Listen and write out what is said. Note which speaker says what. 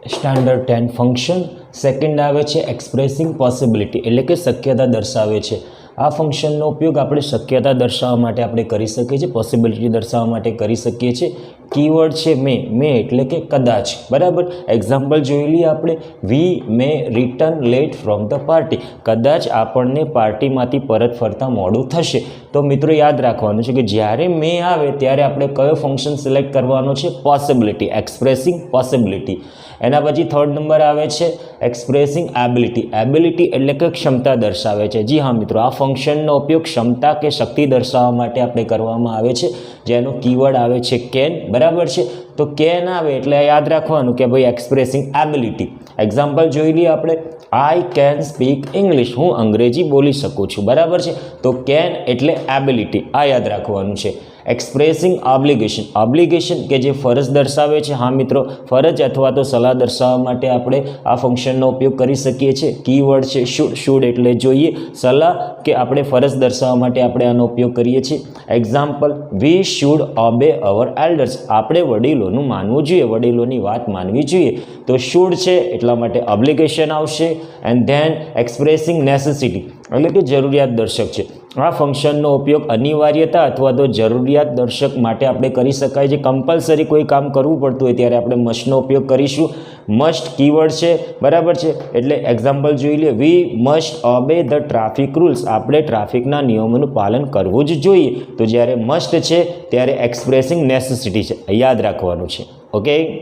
Speaker 1: Standard 10 function. Second આવે છે expressing possibility, એટલે કે શક્યતા દર્શાવે છે. આ ફંક્શનનો ઉપયોગ આપણે શક્યતા દર્શાવવા માટે આપણે કરી શકીએ છીએ, પોસિબિલિટી દર્શાવવા માટે કરી શકીએ છીએ. કીવર્ડ છે મે એટલે કે કદાચ, બરાબર. એક્ઝામ્પલ જોઈ લઈએ આપણે. We may return late from the party, કદાચ આપણને પાર્ટીમાંથી પરત ફરતા મોડું થશે. તો મિત્રો યાદ રાખવાનું છે કે જ્યારે મે આવે ત્યારે આપણે કયો ફંક્શન સિલેક્ટ કરવાનો છે? Possibility, expressing possibility. એના પછી થર્ડ નંબર આવે છે એક્સપ્રેસિંગ એબિલિટી. એબિલિટી એટલે કે ક્ષમતા દર્શાવે છે. જી હા મિત્રો, આ ફંક્શનનો ઉપયોગ ક્ષમતા કે શક્તિ દર્શાવવા માટે આપણે કરવામાં આવે છે, જેનો કીવર્ડ આવે છે કેન, બરાબર છે. તો કેન આવે એટલે યાદ રાખવાનું કે ભાઈ એક્સપ્રેસિંગ એબિલિટી. એક્ઝામ્પલ જોઈ લઈએ આપણે. આઈ કેન સ્પીક ઇંગ્લિશ, હું અંગ્રેજી બોલી શકું છું, બરાબર છે. તો કેન એટલે એબિલિટી, આ યાદ રાખવાનું છે. એક્સપ્રેસિંગ ઓબ્લિગેશન, ઓબ્લિગેશન કે જે ફરજ દર્શાવે છે. હા મિત્રો, ફરજ અથવા તો સલાહ દર્શાવવા માટે આપણે આ ફંક્શનનો ઉપયોગ કરી શકીએ છીએ. કીવર્ડ છે શુડ, શુડ એટલે જોઈએ. સલાહ કે આપણે ફરજ દર્શાવવા માટે આપણે આનો ઉપયોગ કરીએ છીએ. Example, we should obey our elders, આપણે વડીલોનું માનવું જોઈએ, વડીલોની વાત માનવી જોઈએ. તો શુડ છે એટલા માટે ઓબ્લિગેશન આવશે. એન્ડ ધેન એક્સપ્રેસિંગ નેસેસિટી એટલે કે જરૂરિયાત દર્શક છે. આ ફંક્શનનો ઉપયોગ અનિવાર્યતા અથવા તો જરૂરિયાત દર્શક માટે આપણે કરી શકાય છે. કમ્પલસરી કોઈ કામ કરવું પડતું હોય ત્યારે આપણે મસ્ટનો ઉપયોગ કરીશું. મસ્ટ કીવર્ડ છે, બરાબર છે. એટલે એક્ઝામ્પલ જોઈ લે. We must obey the traffic rules, આપણે ટ્રાફિકના નિયમોનું પાલન કરવું જ જોઈએ. તો જ્યારે મસ્ટ છે ત્યારે એક્સપ્રેસિંગ નેસેસિટી છે, યાદ રાખવાનું છે. ઓકે.